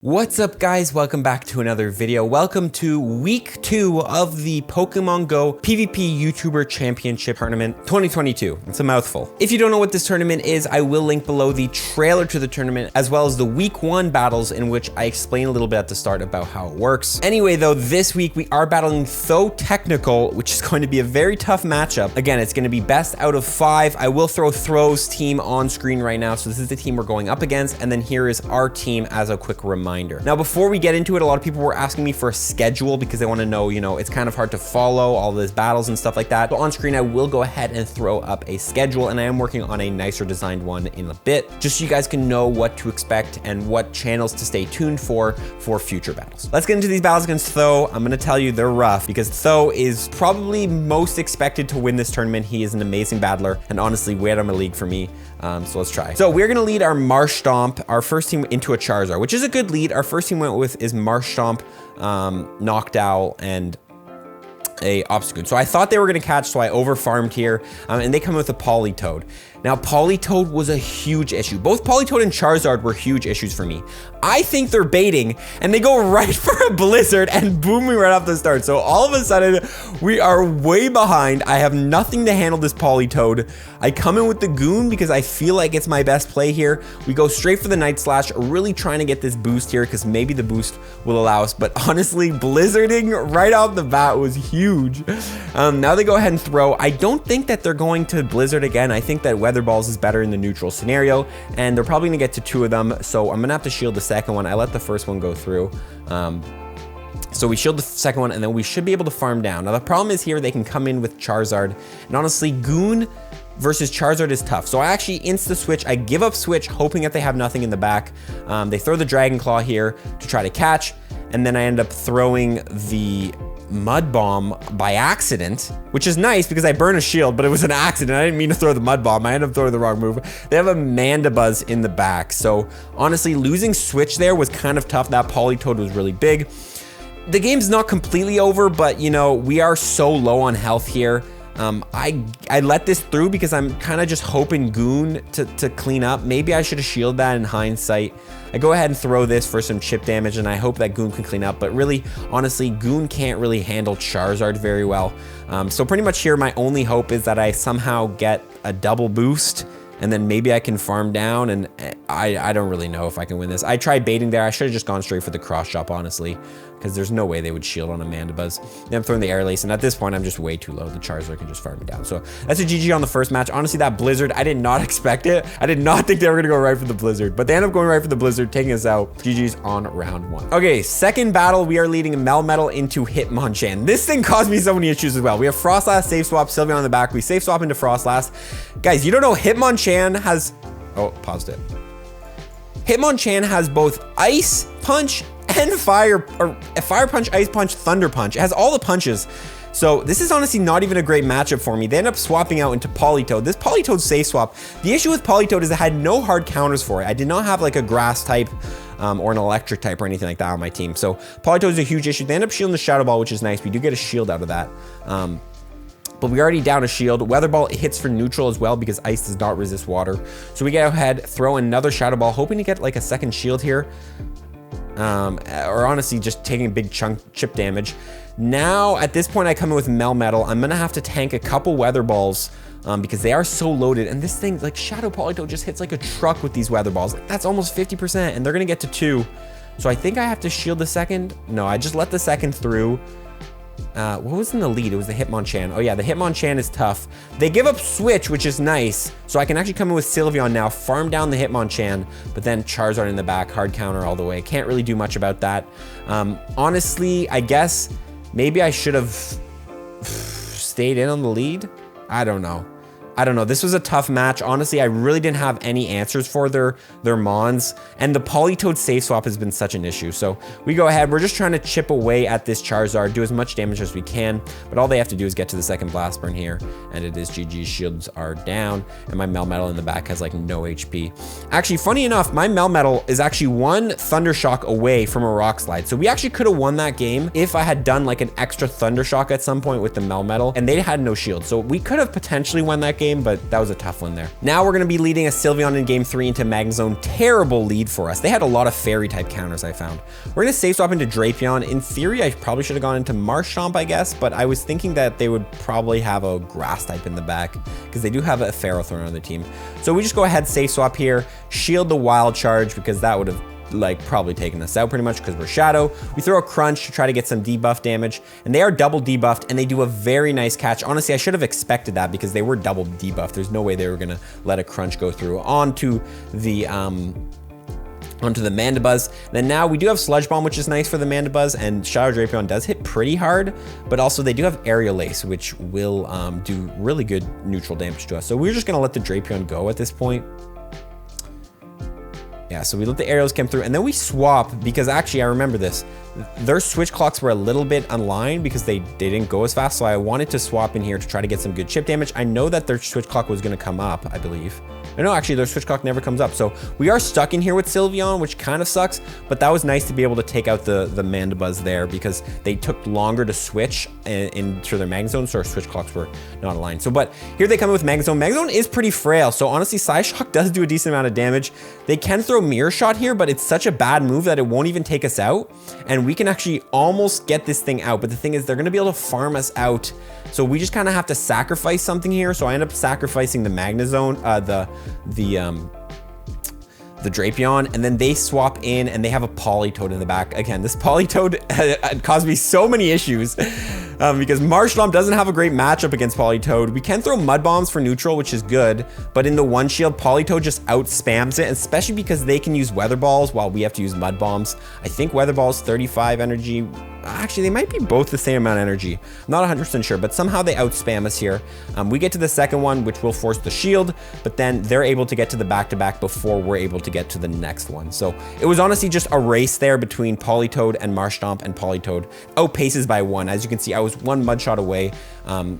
What's up guys, welcome back to another video. Welcome to week 2 of the Pokemon Go PvP YouTuber Championship Tournament 2022. It's a mouthful. If you don't know what this tournament is, I will link below the trailer to the tournament as well as the week 1 battles in which I explain a little bit at the start about how it works. Anyway though, this week we are battling ThoTechtical, which is going to be a very tough matchup. Again, it's going to be best out of 5. I will throw Throw's team on screen right now. So this is the team we're going up against, and then here is our team as a quick reminder. Now, before we get into it, a lot of people were asking me for a schedule because they want to know, it's kind of hard to follow all these battles and stuff like that. So on screen, I will go ahead and throw up a schedule, and I am working on a nicer designed one in a bit, just so you guys can know what to expect and what channels to stay tuned for future battles. Let's get into these battles against Tho. I'm going to tell you they're rough because Tho is probably most expected to win this tournament. He is an amazing battler and honestly way out of my league for me. So let's try. So we're going to lead our Marshtomp, our first team, into a Charizard, which is a good lead. Our first team went with is Marshtomp, Noctowl, and a Obstagoon. So I thought they were going to catch, so I over-farmed here, and they come with a Politoed. Now, Politoed was a huge issue. Both Politoed and Charizard were huge issues for me. I think they're baiting, and they go right for a Blizzard and boom me right off the start. So all of a sudden, we are way behind. I have nothing to handle this Politoed. I come in with the Goon because I feel like it's my best play here. We go straight for the Night Slash, really trying to get this boost here because maybe the boost will allow us. But honestly, Blizzarding right off the bat was huge. Now they go ahead and throw. I don't think that they're going to Blizzard again. I think that Weather Balls is better in the neutral scenario, and they're probably gonna get to 2 of them, so I'm gonna have to shield the second one. I let the first one go through. So we shield the second one, and then we should be able to farm down. Now the problem is here they can come in with Charizard, and honestly Goon versus Charizard is tough. So I actually insta-switch. I give up switch, hoping that they have nothing in the back. They throw the Dragon Claw here to try to catch, and then I end up throwing the Mud Bomb by accident, which is nice because I burn a shield, but it was an accident. I didn't mean to throw the Mud Bomb. I ended up throwing the wrong move. They have a Mandibuzz in the back. So honestly, losing switch there was kind of tough. That Politoed was really big. The game's not completely over, but we are so low on health here. I let this through because I'm kind of just hoping Goon to clean up. Maybe I should have shielded that in hindsight. I go ahead and throw this for some chip damage, and I hope that Goon can clean up. But really, honestly, Goon can't really handle Charizard very well. So pretty much here, my only hope is that I somehow get a double boost, and then maybe I can farm down, and I don't really know if I can win this. I tried baiting there. I should have just gone straight for the cross chop, honestly, because there's no way they would shield on a Mandibuzz. Then I'm throwing the Air Lace, and at this point, I'm just way too low. The Charizard can just farm me down. So that's a GG on the first match. Honestly, that Blizzard, I did not expect it. I did not think they were going to go right for the Blizzard, but they end up going right for the Blizzard, taking us out. GG's on round 1. Okay, second battle, we are leading Melmetal into Hitmonchan. This thing caused me so many issues as well. We have Frostlass, safe swap, Sylveon on the back. We safe swap into Frostlass. Guys, you don't know Hitmonchan has... Oh, paused it. Hitmonchan has both Ice Punch and Fire Punch, Ice Punch, Thunder Punch. It has all the punches. So this is honestly not even a great matchup for me. They end up swapping out into Politoed. This Politoed safe swap. The issue with Politoed is I had no hard counters for it. I did not have like a grass type or an electric type or anything like that on my team. So Politoed is a huge issue. They end up shielding the Shadow Ball, which is nice. We do get a shield out of that. But we already down a shield. Weather Ball hits for neutral as well because ice does not resist water. So we go ahead, throw another Shadow Ball, hoping to get like a second shield here. Or honestly, just taking a big chip damage. Now, at this point, I come in with Melmetal. I'm gonna have to tank a couple Weather Balls because they are so loaded. And this thing, like Shadow Politoed just hits like a truck with these Weather Balls. Like, that's almost 50%, and they're gonna get to 2. So I think I have to shield the second. No, I just let the second through. What was in the lead? It was the Hitmonchan. Oh yeah, the Hitmonchan is tough. They give up switch, which is nice. So I can actually come in with Sylveon now, farm down the Hitmonchan, but then Charizard in the back, hard counter all the way. Can't really do much about that. Honestly, I guess maybe I should have stayed in on the lead. I don't know. This was a tough match. Honestly, I really didn't have any answers for their Mons, and the Politoed safe swap has been such an issue. So we go ahead. We're just trying to chip away at this Charizard, do as much damage as we can, but all they have to do is get to the second Blast Burn here, and it is GG. Shields are down, and my Melmetal in the back has like no HP. Actually, funny enough, my Melmetal is actually 1 Thunder Shock away from a Rock Slide. So we actually could have won that game if I had done like an extra Thunder Shock at some point with the Melmetal, and they had no shield. So we could have potentially won that game. game, but that was a tough one there. Now we're going to be leading a Sylveon in game 3 into Magnezone. Terrible lead for us. They had a lot of fairy type counters, I found. We're going to safe swap into Drapion. In theory, I probably should have gone into Marshtomp, I guess, but I was thinking that they would probably have a grass type in the back because they do have a Ferrothorn on the team. So we just go ahead, safe swap here, shield the Wild Charge because that would have like probably taken us out pretty much because we're Shadow. We throw a Crunch to try to get some debuff damage, and they are double debuffed, and they do a very nice catch. Honestly, I should have expected that because they were double debuffed. There's no way they were gonna let a Crunch go through onto the Mandibuzz. Then now we do have Sludge Bomb, which is nice for the Mandibuzz, and Shadow Drapion does hit pretty hard, but also they do have Aerial Ace, which will do really good neutral damage to us. So we're just gonna let the Drapion go at this point. Yeah, so we let the aerials come through, and then we swap because actually I remember this. Their switch clocks were a little bit unlined because they didn't go as fast, so I wanted to swap in here to try to get some good chip damage. I know that their switch clock was going to come up, I believe. No, actually their switch clock never comes up, so we are stuck in here with Sylveon, which kind of sucks, but that was nice to be able to take out the Mandibuzz there because they took longer to switch into their Magnezone, so our switch clocks were not aligned. So, but here they come with Magnezone. Magnezone is pretty frail, so honestly, Psyshock does do a decent amount of damage. They can throw Mirror Shot here, but it's such a bad move that it won't even take us out, and we can actually almost get this thing out, but the thing is they're going to be able to farm us out, so we just kind of have to sacrifice something here. So I end up sacrificing the Magnezone, the Drapion, and then they swap in and they have a Politoed in the back. Again, this Politoed caused me so many issues because Marshtomp doesn't have a great matchup against Politoed. We can throw Mud Bombs for neutral, which is good, but in the one shield, Politoed just out spams it, especially because they can use Weather Balls while we have to use Mud Bombs. I think Weather Balls 35 energy. Actually, they might be both the same amount of energy. I'm not 100% sure, but somehow they outspam us here. We get to the second one, which will force the shield, but then they're able to get to the back-to-back before we're able to get to the next one. So it was honestly just a race there between Politoed and Marshtomp, and Politoed outpaces by 1. As you can see, I was 1 Mud Shot away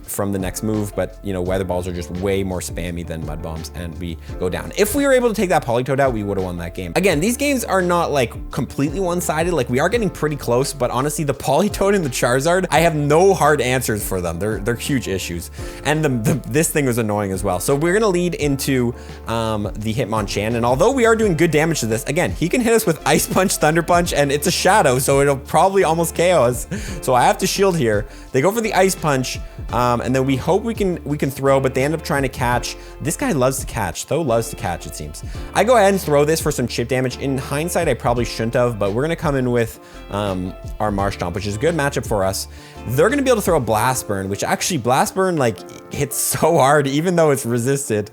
from the next move, but you know, Weather Balls are just way more spammy than Mud Bombs, and we go down. If we were able to take that Politoed out, we would have won that game. Again, these games are not like completely one-sided. Like, we are getting pretty close, but honestly, the Politoed and the Charizard, I have no hard answers for them. They're huge issues, and this thing was annoying as well. So we're gonna lead into the Hitmonchan, and although we are doing good damage to this, again, he can hit us with Ice Punch, Thunder Punch, and it's a Shadow, so it'll probably almost KO us. So I have to shield here. They go for the Ice Punch, and then we hope we can throw, but they end up trying to catch. This guy loves to catch, though loves to catch, it seems. I go ahead and throw this for some chip damage. In hindsight, I probably shouldn't have, but we're gonna come in with our Marshtomp, which is a good matchup for us. They're gonna be able to throw a Blast Burn, which actually Blast Burn like hits so hard, even though it's resisted.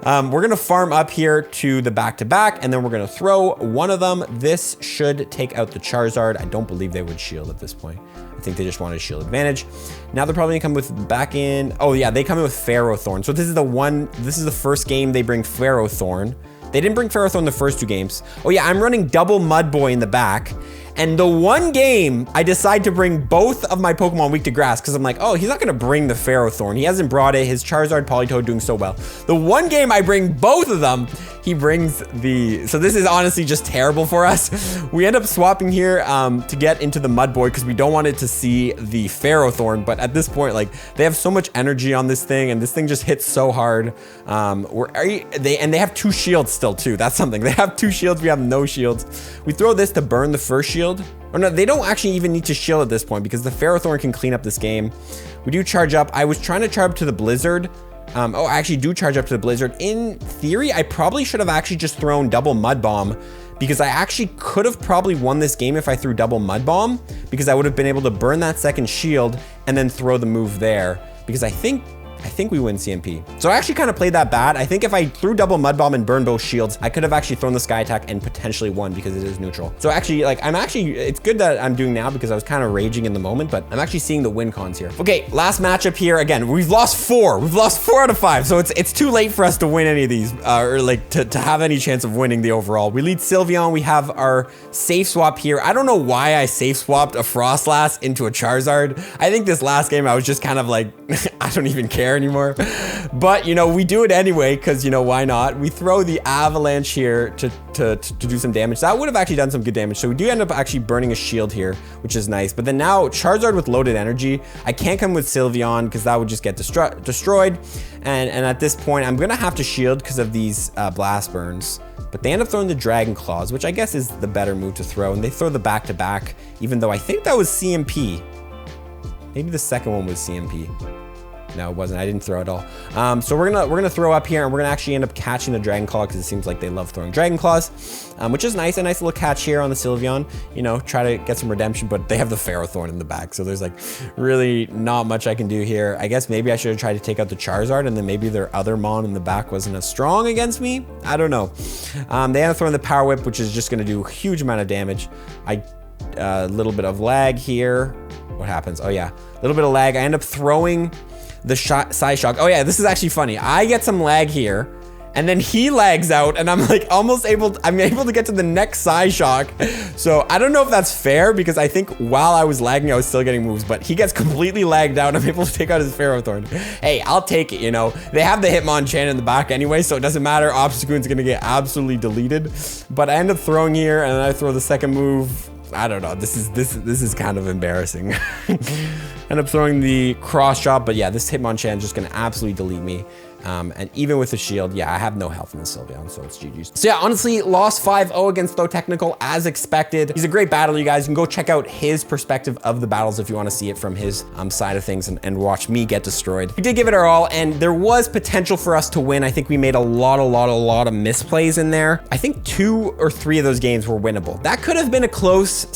We're gonna farm up here to the back-to-back, and then we're gonna throw one of them. This should take out the Charizard. I don't believe they would shield at this point. I think they just wanted shield advantage. Now they're probably gonna come with back in. Oh yeah, they come in with Ferrothorn. So this is the first game they bring Ferrothorn. They didn't bring Ferrothorn the first 2 games. Oh yeah, I'm running double Mud Boy in the back. And the one game, I decide to bring both of my Pokemon weak to grass because I'm like, oh, he's not going to bring the Ferrothorn. He hasn't brought it. His Charizard, Politoed doing so well. The one game I bring both of them, he brings the... So this is honestly just terrible for us. We end up swapping here to get into the Mud Boy because we don't want it to see the Ferrothorn. But at this point, like, they have so much energy on this thing, and this thing just hits so hard. They have 2 shields still, too. That's something. They have 2 shields. We have no shields. We throw this to burn the first shield. Or no, they don't actually even need to shield at this point because the Ferrothorn can clean up this game. We do charge up. I was trying to charge up to the Blizzard. Oh, I actually do charge up to the Blizzard. In theory, I probably should have actually just thrown double Mud Bomb because I actually could have probably won this game if I threw double Mud Bomb because I would have been able to burn that second shield and then throw the move there because I think we win CMP. So I actually kind of played that bad. I think if I threw double Mud Bomb and burned both shields, I could have actually thrown the Sky Attack and potentially won because it is neutral. So actually, like, it's good that I'm doing now because I was kind of raging in the moment, but I'm actually seeing the win cons here. Okay, last matchup here. Again, we've lost 4. We've lost 4 out of 5. So it's too late for us to win any of these, or like to have any chance of winning the overall. We lead Sylveon. We have our safe swap here. I don't know why I safe swapped a Frostlass into a Charizard. I think this last game I was just kind of like, I don't even care. care anymore. But, you know, we do it anyway because, you know, why not? We throw the avalanche here to do some damage. That would have actually done some good damage. So we do end up actually burning a shield here, which is nice. But then now Charizard with loaded energy, I can't come with Sylveon because that would just get destroyed. And at this point, I'm going to have to shield because of these blast burns. But they end up throwing the Dragon Claws, which I guess is the better move to throw. And they throw the back-to-back, even though I think that was CMP. Maybe the second one was CMP. No, it wasn't. I didn't throw it all. So we're gonna throw up here, and we're gonna actually end up catching the Dragon Claw because it seems like they love throwing Dragon Claws, which is nice. A nice little catch here on the Sylveon. You know, try to get some redemption, but they have the Ferrothorn in the back, so there's like really not much I can do here. I guess maybe I should have tried to take out the Charizard, and then maybe their other Mon in the back wasn't as strong against me. I don't know. They end up throwing the Power Whip, which is just gonna do a huge amount of damage. A little bit of lag here. What happens? Oh yeah, a little bit of lag. I end up throwing the Side Shock. Oh yeah, this is actually funny. I get some lag here, and then he lags out, and I'm like almost able to get to the next Side Shock. So I don't know if that's fair because I think while I was lagging, I was still getting moves, but he gets completely lagged out. I'm able to take out his Ferrothorn. Hey, I'll take it, you know. They have the Hitmonchan in the back anyway, so it doesn't matter. Obstagoon's gonna get absolutely deleted. But I end up throwing here, and then I throw the second move. I don't know. This is kind of embarrassing. End up throwing the cross chop, but yeah, this Hitmonchan is just gonna absolutely delete me. And even with the shield, yeah, I have no health in the Sylveon, so it's GG's. So yeah, honestly, lost 5-0 against ThoTechtical as expected. He's a great battler, you guys. You can go check out his perspective of the battles if you want to see it from his side of things and watch me get destroyed. We did give it our all, and there was potential for us to win. I think we made a lot of misplays in there. I think 2 or 3 of those games were winnable. That could have been a close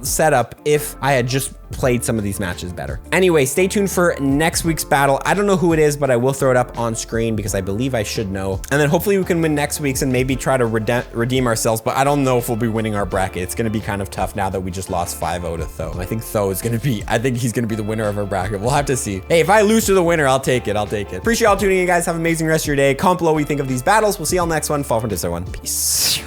setup if I had just played some of these matches better. Anyway, stay tuned for next week's battle. I don't know who it is, but I will throw it up on screen because I believe I should know. And then hopefully we can win next week's and maybe try to redeem ourselves, but I don't know if we'll be winning our bracket. It's gonna be kind of tough now that we just lost 5-0 to Tho. I think Tho is gonna be, I think he's gonna be the winner of our bracket. We'll have to see. Hey, if I lose to the winner, I'll take it. I'll take it. Appreciate y'all tuning in, guys. Have an amazing rest of your day. Comment below what you think of these battles. We'll see y'all next one. Fall from this one. Peace.